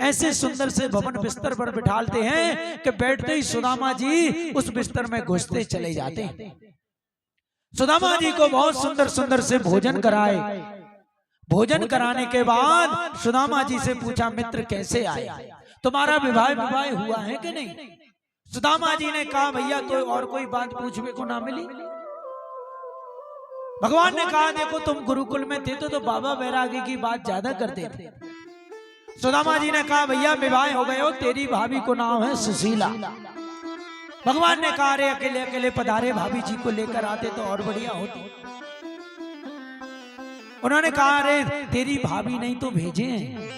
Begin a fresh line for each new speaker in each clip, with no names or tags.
ऐसे सुंदर से भवन बिस्तर पर बिठालते हैं कि बैठते ही सुदामा जी उस बिस्तर में घुसते चले जाते हैं। सुदामा जी को बहुत सुंदर सुंदर से भोजन कराए। भोजन कराने के बाद सुदामा जी से पूछा, मित्र कैसे आए, तुम्हारा विवाह हुआ है कि नहीं? सुदामा जी ने कहा, भैया तो और कोई बात पूछने को ना मिली। भगवान ने कहा, देखो तुम गुरुकुल में थे तो बाबा बैरागी की बात ज्यादा करते थे। सुदामा जी ने कहा, भैया विवाह हो गए हो, तेरी भाभी को नाम है सुशीला। भगवान ने कहा, अरे अकेले अकेले पधारे, भाभी जी को लेकर आते तो और बढ़िया होती। उन्होंने कहा, अरे तेरी भाभी नहीं तो भेजे हैं।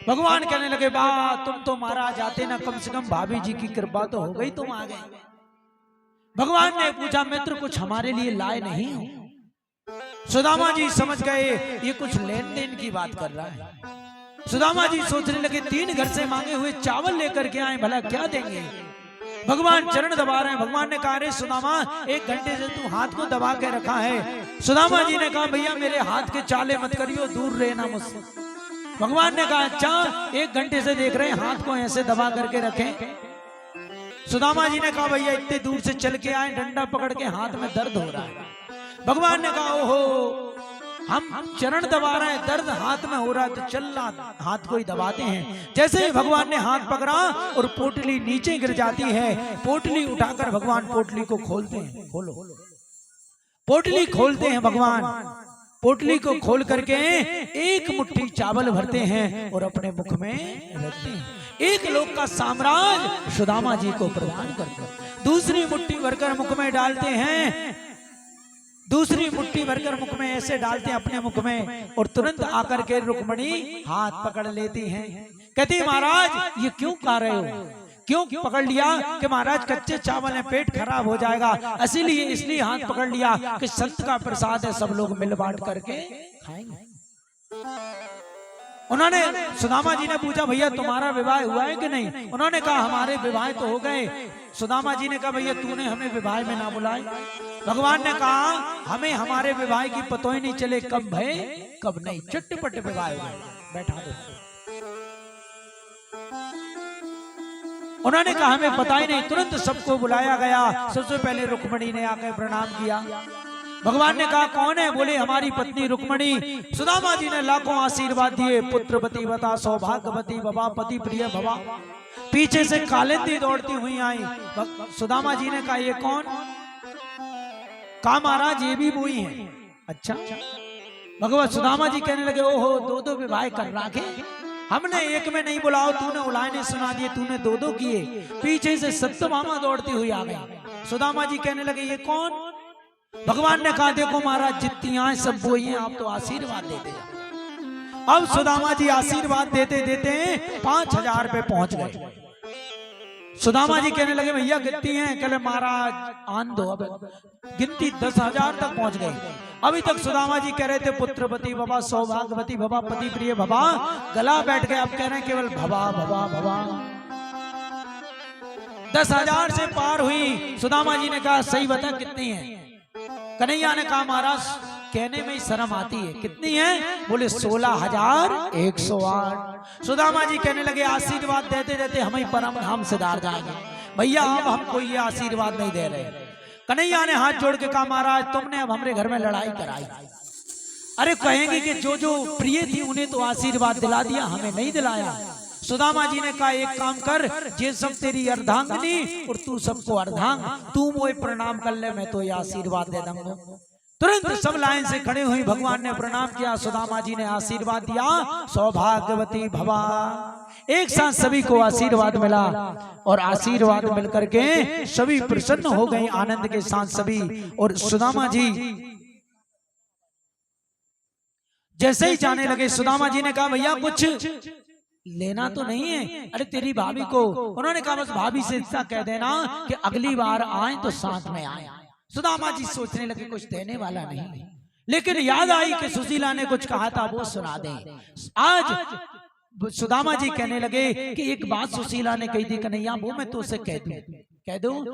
भगवान कहने लगे, वाह तुम तो महाराज आते ना, कम से कम भाभी जी की कृपा तो हो गई, तुम आ गए। भगवान ने पूछा, मित्र कुछ हमारे लिए लाए नहीं हो? सुदामा जी समझ गए ये कुछ लेन देन की बात कर रहा है। सुदामा जी सोचने लगे, 3 घर से मांगे हुए चावल लेकर के आए, भला क्या देंगे? भगवान चरण दबा रहे हैं। भगवान ने कहा, अरे सुदामा 1 घंटे से तू हाथ को दबा के रखा है। सुदामा जी ने कहा, भैया मेरे हाथ के चाले मत करियो, दूर रहना मुझसे। भगवान ने कहा, अच्छा 1 घंटे से देख रहे हैं हाथ को ऐसे दबा करके रखें। सुदामा जी ने कहा, भैया इतने दूर से चल के आए, डंडा पकड़ के हाथ में दर्द हो रहा है। भगवान ने कहा, ओहो हम चरण दबा रहे हैं, दर्द हाथ में हो रहा है, तो चलना हाथ को ही दबाते हैं। जैसे ही भगवान ने हाथ पकड़ा और पोटली नीचे गिर जाती है, पोटली उठाकर भगवान पोटली को खोलते हैं। खोलो, पोटली खोलते हैं भगवान। पोटली को खोल करके 1 मुट्ठी चावल भरते हैं और अपने मुख में रखते हैं। 1 लोक का साम्राज्य सुदामा जी को प्रदान करते हैं। दूसरी मुट्ठी भरकर मुख में डालते हैं, दूसरी मुट्ठी भरकर मुख में ऐसे डालते हैं अपने मुख में, और तुरंत आकर के रुक्मणी हाथ पकड़ लेती हैं। कहती, महाराज ये क्यों खा रहे हो, क्यों पकड़ लिया? कि महाराज कच्चे चावल है, पेट खराब हो जाएगा, इसलिए हाथ पकड़ लिया कि संत का प्रसाद है, सब लोग मिल बांट करके खाएंगे। उन्होंने सुदामा जी ने पूछा, भैया तुम्हारा विवाह हुआ है कि नहीं? उन्होंने कहा, हमारे विवाह तो हो गए। सुदामा जी ने कहा, भैया तूने हमें विवाह में ना बुलाए। भगवान ने कहा, हमें हमारे विवाह की पता ही नहीं चले, कब भय कब नहीं, चटपट विवाह हो गए, बैठा दो। उन्होंने कहा, हमें पता ही नहीं। तुरंत सबको बुलाया गया। सबसे पहले रुक्मणी ने आकर प्रणाम किया। भगवान ने कहा, कौन है? बोले, हमारी पत्नी रुक्मणी। सुदामा जी ने लाखों आशीर्वाद दिए, पुत्रवती बता, सौभाग्यवती भवा, पति प्रिय भवा। पीछे से कालिंदी दौड़ती हुई आई। सुदामा जी ने कहा, ये कौन? कहा, महाराज ये भी वही है। अच्छा। भगवान सुदामा जी कहने लगे, ओहो 2 विवाह कर रखे, हमने एक में नहीं बुलाओ, तूने उलायने सुना दिए, तूने 2 किए। पीछे से सत्यभामा दौड़ती हुई आ गई। सुदामा जी कहने लगे, ये कौन? भगवान ने कहा, देखो महाराज जितनी आए सब वही हैं, आप तो आशीर्वाद देते जाओ। अब सुदामा जी आशीर्वाद देते देते 5000 पे पहुंच गए। सुदामा जी कहने लगे, भैया कितनी हैं? कहले, महाराज आन दो। अब गिनती 10,000 तक पहुंच गई। अभी तक सुदामा जी कह रहे थे, पुत्रवती भवा, सौभाग्यवती भवा, पति प्रिय भवा, गला बैठ गए। अब कह रहे हैं केवल भवा भवा भवा। 10,000 से पार हुई। सुदामा जी ने कहा, सही बता कितनी है? कन्हैया ने कहा, महाराज कहने में ही शर्म आती है, कितनी है? बोले 16,108। सुदामा जी कहने लगे, आशीर्वाद देते देते हमें परम धाम से दार जाएंगे, भैया अब हमको ये आशीर्वाद नहीं दे रहे। कन्हैया ने हाथ जोड़ के कहा, महाराज तुमने अब हमारे घर में लड़ाई कराई। अरे कहेंगे कि जो जो प्रिय थी उन्हें तो आशीर्वाद दिला दिया, हमें नहीं दिलाया। सुदामा जी ने कहा, एक काम कर, ये सब तेरी अर्धांगिनी और तू सबको अर्धांग, तू मोए प्रणाम कर ले, मैं तो ये आशीर्वाद दे दूंगा। तुरंत सब लाइन से खड़े हुई। भगवान ने प्रणाम किया, सुदामा जी ने आशीर्वाद दिया, सौभाग्यवती भवा। एक साथ सभी को आशीर्वाद मिला और आशीर्वाद मिलकर के सभी प्रसन्न हो गए, आनंद के साथ सभी। और सुदामा जी जैसे ही जाने लगे, सुदामा जी ने कहा, भैया कुछ लेना तो नहीं है? अरे तेरी भाभी को। उन्होंने कहा, बस भाभी से इतना कह देना कि अगली बार आए तो साथ में आए। सुदामा जी सोचने लगे कुछ देने वाला नहीं, लेकिन याद आई कि सुशीला ने कुछ कहा था, वो सुना दें। आज सुदामा जी कहने लगे कि एक बात सुशीला ने कही थी, कन्हैया वो मैं तो उसे कह दूं।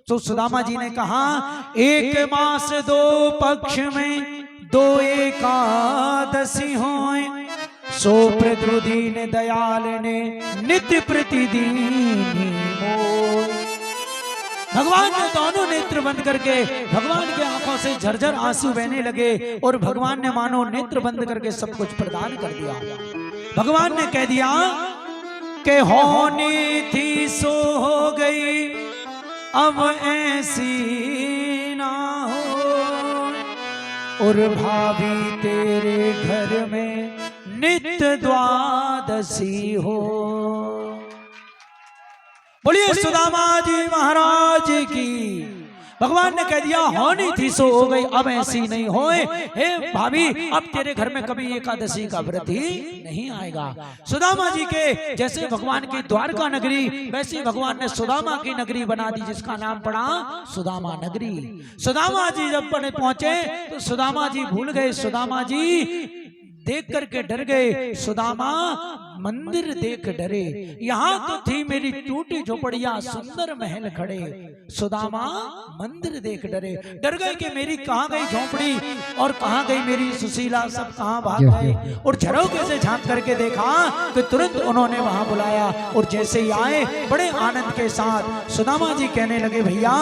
तो सुदामा जी ने कहा, 1 मास 2 पक्ष में 2 एकादशी होए, सो प्रद्रुदीन दयाल ने नित्य प्रतिदीन मोय। भगवान ने दोनों नेत्र बंद करके भगवान के आंखों से झरझर आंसू बहने लगे और भगवान ने मानो नेत्र बंद करके सब कुछ प्रदान कर दिया। भगवान ने कह दिया कि होनी थी सो हो गई, अब ऐसी ना हो, और भाभी तेरे घर में नित्य द्वादशी हो। बोलिए सुदामा जी महाराज की। भगवान ने कह दिया होनी थी सो हो गई, अब ऐसी नहीं होए। हे भाभी, अब तेरे घर में कभी एकादशी का व्रत ही नहीं आएगा। सुदामा जी के जैसे भगवान की द्वारका नगरी, वैसे भगवान ने सुदामा की नगरी बना दी, जिसका नाम पड़ा सुदामा नगरी। सुदामा जी जब पहुंचे तो सुदामा जी भूल गए, सुदामा जी देख करके डर गए। सुदामा मंदिर देख डरे, यहाँ तो थी मेरी टूटी झोपड़ियां सुंदर महल खड़े। सुदामा मंदिर देख डरे, डर गए कि मेरी कहाँ गई झोपड़ी और कहाँ गई मेरी सुशीला, सब कहाँ भाग गए। और झरोखे से झांक करके देखा तो तुरंत उन्होंने वहां बुलाया, और जैसे ही आए बड़े आनंद के साथ सुदामा जी कहने लगे, भैया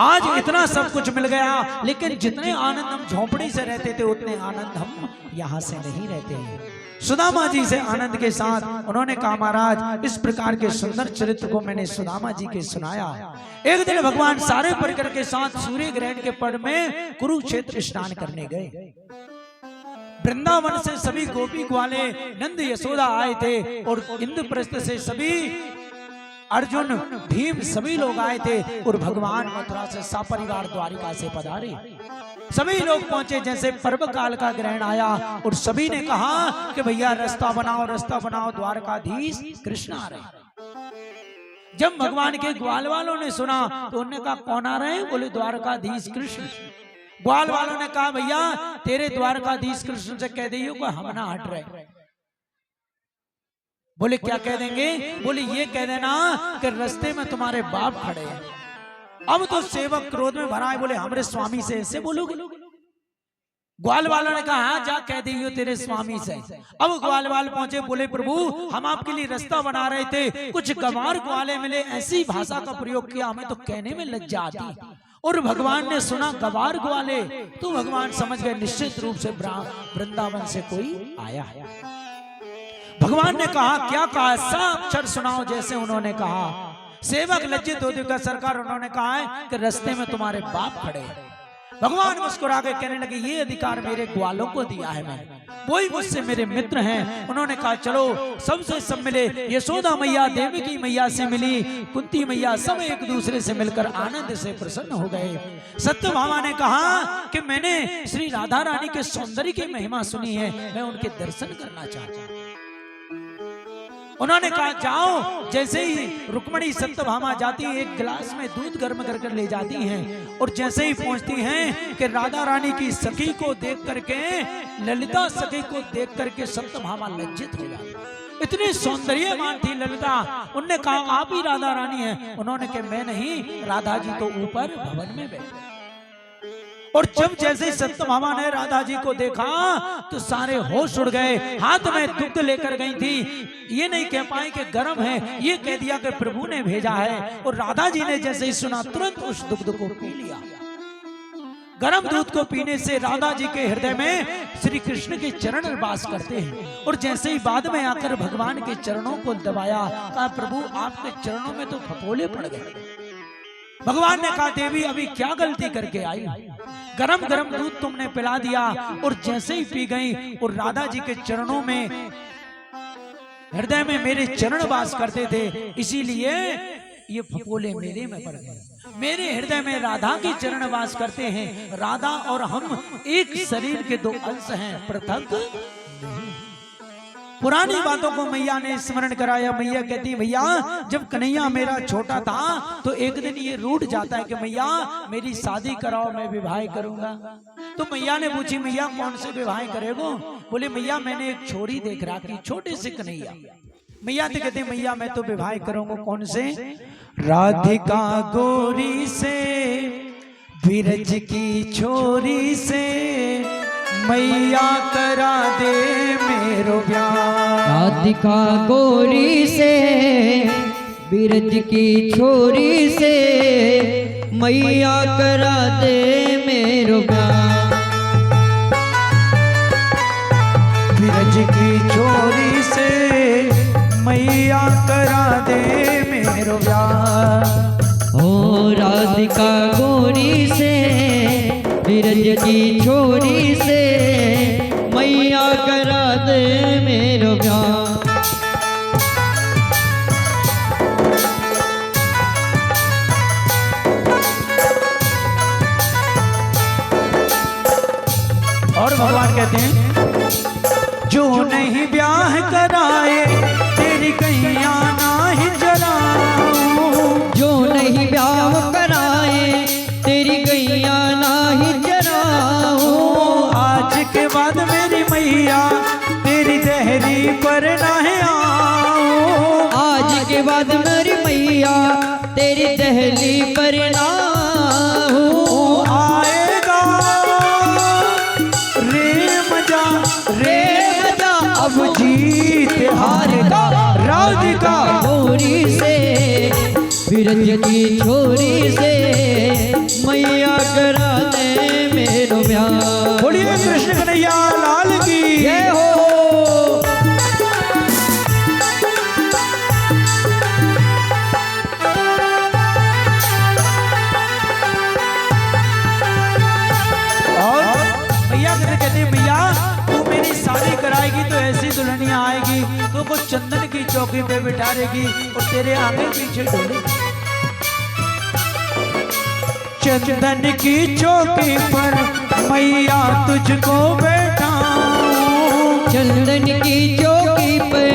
आज इतना सब कुछ मिल गया, लेकिन जितने आनंद हम झोपड़ी से रहते थे उतने आनंद हम यहाँ से नहीं रहते हैं। सुदामा जी से आनंद के साथ उन्होंने कहा, महाराज इस प्रकार के सुंदर चरित्र को मैंने सुदामा जी के सुनाया। एक दिन भगवान सारे परिकर के साथ सूर्य ग्रहण के पड़ में कुरुक्षेत्र स्नान करने गए। वृंदावन से सभी गोपी ग्वाले नंद यशोदा आए थे, और इंद्रप्रस्थ से सभी अर्जुन भीम सभी लोग आए थे, और भगवान मथुरा से सपरिवार द्वारिका से पधारे। सभी लोग पहुंचे जैसे पर्व काल का ग्रहण आया, और सभी ने कहा कि भैया रास्ता बनाओ, द्वारकाधीश कृष्ण आ रहे। जब भगवान के ग्वाल वालों ने सुना तो उन्होंने कहा, कौन आ रहे हैं? बोले द्वारकाधीश कृष्ण। ग्वाल वालों ने कहा, भैया तेरे द्वारकाधीश कृष्ण से कह दियो कि हम ना हट रहे। बोले क्या कह देंगे? बोले ये कह देना कि रास्ते में तुम्हारे बाप खड़े हैं। अब तो सेवक क्रोध में भरा है, बोले हमारे स्वामी से ऐसे बोलोगे? ग्वाल वालों ने कहा, हाँ जा कह दियो तेरे स्वामी से। अब ग्वाल वाल पहुंचे, बोले प्रभु हम आपके लिए रास्ता बना रहे थे, कुछ गंवार ग्वाले मिले, ऐसी भाषा का प्रयोग किया, हमें तो कहने में लज्जा आती। और भगवान ने सुना गंवार ग्वाले, तो भगवान समझ गए निश्चित रूप से वृंदावन से कोई आया है। भगवान ने कहा, क्या कहा? सब अक्षर सुनाओ जैसे उन्होंने कहा। सेवक लज्जित होते हुए सरकार, उन्होंने कहा है कि रास्ते में तुम्हारे बाप खड़े हैं। भगवान मुस्कुरा के कहने लगे, ये अधिकार मेरे ग्वालों को दिया है मैंने, वही मुझसे मेरे मित्र हैं। उन्होंने कहा चलो सबसे सब मिले। यशोदा मैया देवकी मैया से मिली, कुंती मैया, सब एक दूसरे से मिलकर आनंद से प्रसन्न हो गए। सत्यभामा ने कहा कि मैंने श्री राधा रानी के सौंदर्य की महिमा सुनी है, मैं उनके दर्शन करना चाहता हूँ। उन्होंने कहा जाओ। जैसे ही रुक्मणी सत्यभामा जाती है, एक गिलास में दूध गर्म कर ले जाती हैं, और जैसे ही पहुंचती हैं कि राधा रानी की सखी को देख करके, ललिता सखी को देख करके सत्यभामा लज्जित हो जाती। इतनी सौंदर्यवान थी ललिता। उनने कहा आप ही राधा रानी हैं? उन्होंने कहा मैं नहीं, राधा जी तो ऊपर भवन में बैठे। और जब जैसे सत्यभामा ने राधा जी को देखा तो सारे होश उड़ गए। हाथ में दुग्ध लेकर गई थी, ये नहीं कह पाए कि गर्म है, ये कह दिया कि प्रभु ने भेजा है। और राधा जी ने जैसे ही सुना तुरंत उस दुग्ध को पी लिया। गर्म दूध को पीने से राधा जी के हृदय में श्री कृष्ण के चरण वास करते हैं। और जैसे ही बाद में आकर भगवान के चरणों को दबाया, कहा प्रभु आपके चरणों में तो फपोले पड़ गए। भगवान ने कहा देवी अभी क्या गलती करके आई? गरम गरम दूध तुमने पिला दिया, और जैसे ही पी गई, और राधा जी के चरणों में, हृदय में मेरे चरण वास करते थे, इसीलिए ये फपोले मेरे में पड़ गए। मेरे हृदय में राधा के चरण वास करते हैं। राधा और हम एक शरीर के दो अंश हैं, पृथक नहीं। पुरानी बातों को मैया ने स्मरण कराया। मैया कहती भैया जब कन्हैया मेरा छोटा था तो एक दिन ये रूठ जाता है कि मैया मेरी शादी कराओ, मैं विवाह करूंगा। तो मैया ने पूछी मैया कौन से विवाह करेगो? बोले मैया मैंने एक छोरी देख रहा की, छोटे से कन्हैया। मैया तो कहते मैया मैं तो विवाह करूंगा। कौन से? राधिका गोरी से, बिरज की छोरी से, मैया करा दे मेरो ब्याह।
राधिका गोरी से बिरज की छोरी से मैया करा दे मेरो ब्याह।
बिरज की छोरी से मैया करा दे मेरो ब्याह।
ओ राधिका गोरी से बिरज की छोरी से मैया करा दे मेरो ब्याह।
और भगवान कहते हैं जो नहीं ब्याह कराए तेरी कैया नाही जराऊं।
जो नहीं ब्याह कराए तेरी गैया नाही जराऊं।
आज के बाद मेरी मैया तेरी दहरी पर नहीं आऊं।
आज के बाद मेरी मैया तेरी दहली पर ना हूँ।
आएगा रे मजा अब जीत हारेगा। राधिका
गोरी से बिरज की छोरी से मैया करा दे मेरो ब्याह।
बोलिए कृष्ण कन्हैया लाल की
जय हो।
और भैया कहते हैं भैया तू मेरी शादी कराएगी तो ऐसी दुल्हनिया आएगी तो कुछ चंदन की चौकी पे बिठा देगी और तेरे आगे पीछे डोलेगी। चंदन की चौकी पर मैया तुझको बैठाऊं।
चंदन की चौकी पर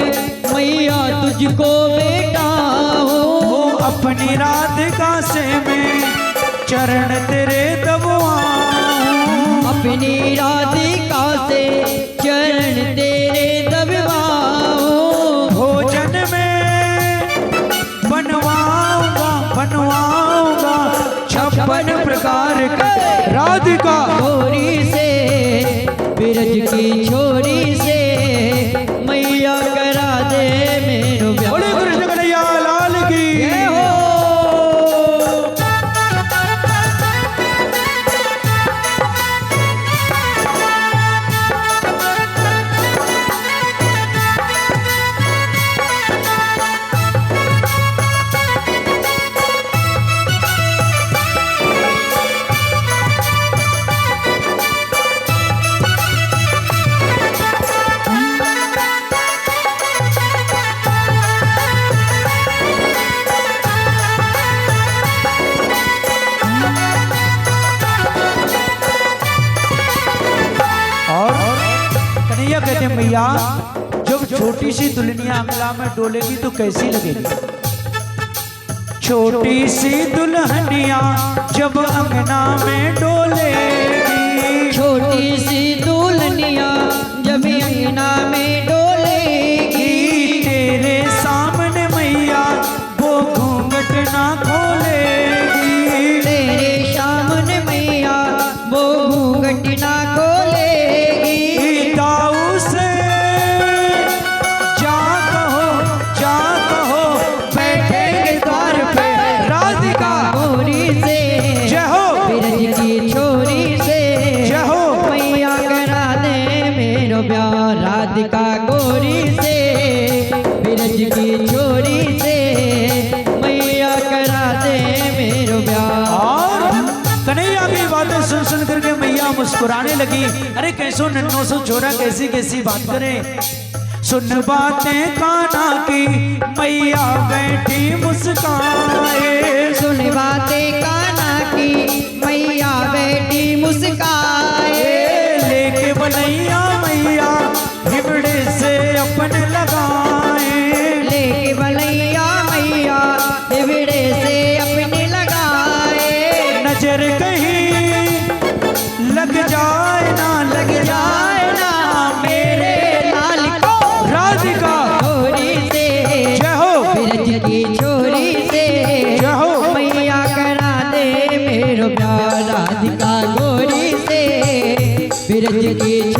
मैया तुझको बैठाऊं।
अपनी राधिका से मैं चरण तेरे दबवाऊं।
अपनी राधिका से चरण तेरे दबवाऊं।
भोजन में बनवाऊंगा 56 प्रकार का। राधिका
गोरी से बिरज की छोरी से मैया करा दे मेरो ब्याह।
बोले कृष्ण कन्हैया लाल की
जय हो।
कहते हैं भैया जब छोटी सी दुल्हनिया अंगला में डोलेगी तो कैसी लगेगी। छोटी सी दुल्हनिया जब अंगना में डोलेगी।
छोटी सी दुल्हनिया जब अंगना में डोलेगी।
तेरे सामने मैया वो घूंघट ना खोलेगी।
तेरे सामने मैया वो घूंघट ना खोलेगी।
दाऊ से जा कहो बैठेंगे द्वार पे। राधिका
गोरी से
जय हो।
बिरज की छोरी से
जय हो।
मैया करा दे मेरो ब्याह। राधिका गोरी से बिरज की छोरी से मैया करा दे मेरो ब्याह।
और कन्हैया की बातें सुन सुन करके मैया मुस्कुराने लगी। अरे कैसो नन्नो सो छोरा कैसी कैसी बात करे। सुन बातें कान्हा की मैया बैठी मुस्काए।
सुन बातें कान्हा की मैया बैठी मुस्काए।
लेके बनैया मैया हिबड़े से अपन लगाए।
लेके बनैया मैया हिबड़े से अपने लगाए।
नजर कहीं लग जाए ना मेरे
लाल को।
राधिका
गोरी से
जय हो।
बिरज की छोरी से
जय हो।
मैया करा दे मेरो ब्याह। राधिका गोरी से बिरज की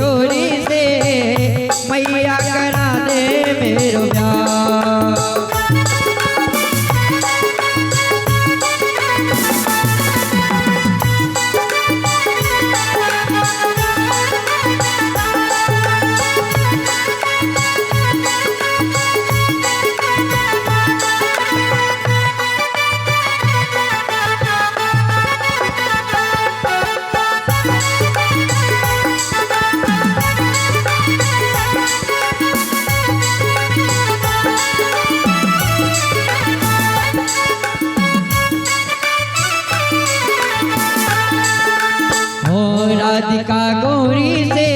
राधिका गौरी से,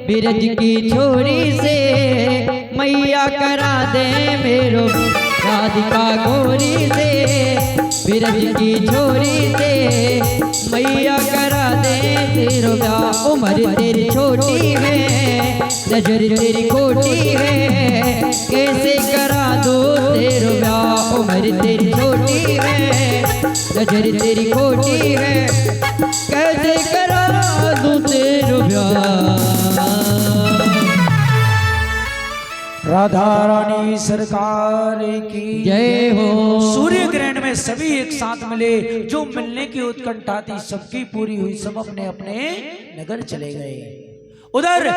बिरज की छोरी से मैया करा दे मेरो। राधिका गौरी से, बिरज की छोरी से मैया करा दे तेरो ब्याह। उम्र तेरी छोटी है, नजर तेरी खोटी है, कैसे करा दो तेरो ब्याह। उम्र तेरी छोटी है, नजर तेरी खोटी है, कैसे करा दो तेरो ब्याह।
राधा रानी सरकार की
जय हो।
सूर्य ग्रहण में सभी एक साथ मिले, जो मिलने की उत्कंठा थी सबकी पूरी हुई, सब अपने अपने नगर चले गए। उधर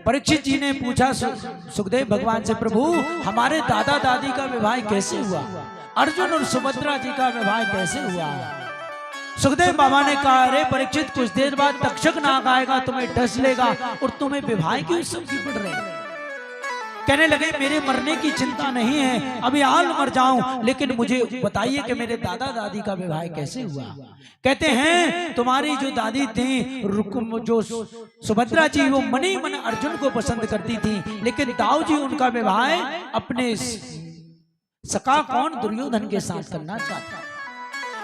परीक्षित जी ने पूछा सुखदेव भगवान से, प्रभु हमारे दादा दादी का विवाह कैसे हुआ? अर्जुन और सुभद्रा जी का विवाह कैसे हुआ? सुखदेव बाबा ने कहा, अरे परीक्षित कुछ देर बाद तक्षक नाग आएगा, तुम्हें डस लेगा और तुम्हें विवाह की उत्सव की पड़ रही। कहने लगे मेरे मरने की चिंता नहीं है, अभी हाल मर जाऊं, लेकिन मुझे बताइए कि मेरे दादा दादी का विवाह कैसे हुआ। कहते हैं तुम्हारी जो दादी थी जो सुभद्रा जी, वो मनी मन अर्जुन को पसंद करती थी, लेकिन दाऊ जी उनका विवाह अपने सका कौन दुर्योधन के साथ करना चाहता।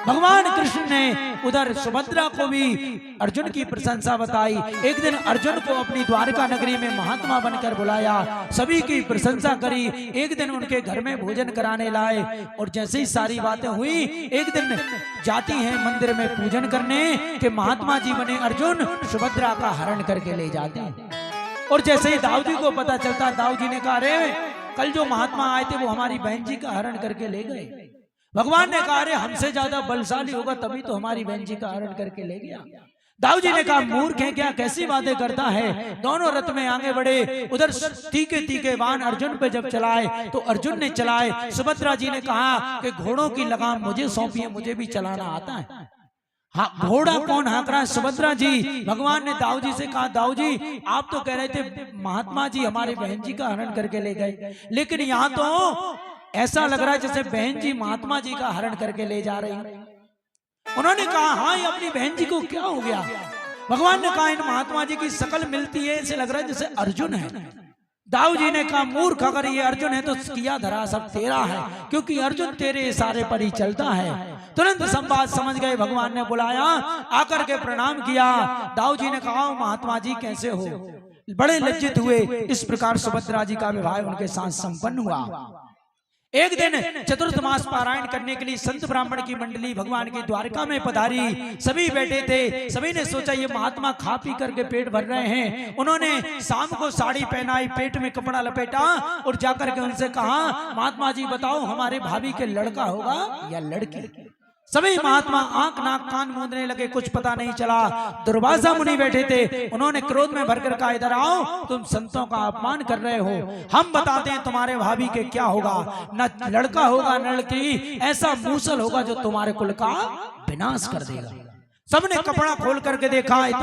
भगवान कृष्ण ने उधर सुभद्रा को भी अर्जुन की प्रशंसा बताई। एक दिन अर्जुन को अपनी द्वारका नगरी में महात्मा बनकर बुलाया, सभी की प्रशंसा करी। एक दिन उनके घर में भोजन कराने लाए और जैसे ही सारी बातें हुई, एक दिन जाती हैं मंदिर में पूजन करने कि महात्मा जी बने अर्जुन सुभद्रा का हरण करके ले जाते हैं। और जैसे ही दाऊ जी को पता चलता, दाऊ जी ने कहा, अरे कल जो महात्मा आए थे वो हमारी बहन जी का हरण करके ले गए। भगवान ने कहा, अरे हमसे ज्यादा बलशाली होगा तभी तो हमारी बहन जी का हरण करके ले गया। दाऊ जी ने कहा, मूर्ख है क्या, कैसी बातें करता है। दोनों रथ में आगे बढ़े। उधर तीखे तीखे बाण अर्जुन पे जब चलाए तो अर्जुन ने चलाए। सुभद्रा जी ने कहा कि घोड़ों की लगाम मुझे सौंपिए, मुझे भी चलाना आता है। हाँ, घोड़ा कौन हाँक रहा है? सुभद्रा जी। भगवान ने दाऊ जी से कहा, दाऊ जी आप तो कह रहे थे महात्मा जी हमारे बहन जी का हरण करके ले गए, लेकिन यहाँ तो ऐसा लग रहा है जैसे बहन जी महात्मा जी का हरण करके ले जा रही। उन्होंने कहा, हाँ ये अपनी बहन जी को क्या हो गया? भगवान ने कहा, इन महात्मा जी की शकल मिलती है, ऐसे लग रहा है जैसे अर्जुन है। दाऊ जी ने कहा, मूर्ख अगर ये अर्जुन है तो किया धरा सब तेरा है, क्योंकि अर्जुन तेरे इशारे पर ही चलता है। तुरंत संवाद समझ गए। भगवान ने बुलाया, आकर के प्रणाम किया। दाऊ जी ने कहा, महात्मा जी कैसे हो? बड़े लज्जित हुए। इस प्रकार सुभद्रा जी का विवाह उनके साथ संपन्न हुआ। एक दिन चतुर्थ मास पारायण करने के लिए संत ब्राह्मण की मंडली भगवान की द्वारका में पधारी। सभी बैठे थे। सभी ने सोचा ये महात्मा खा पी करके पेट भर रहे हैं। उन्होंने शाम को साड़ी पहनाई, पेट में कपड़ा लपेटा और जाकर के उनसे कहा, महात्मा जी बताओ हमारे भाभी के लड़का होगा या लड़की? सभी महात्मा आंख नाक कान मूंदने लगे, कुछ पता नहीं चला। दुर्वासा मुनि बैठे थे। उन्होंने क्रोध में भरकर कहा, इधर आओ, तुम संतों का अपमान कर रहे हो। हम बताते हैं तुम्हारे भाभी के क्या होगा, न लड़का होगा न लड़की, ऐसा मूसल होगा जो तुम्हारे कुल का विनाश कर देगा। सबने कपड़ा खोल करके देखा,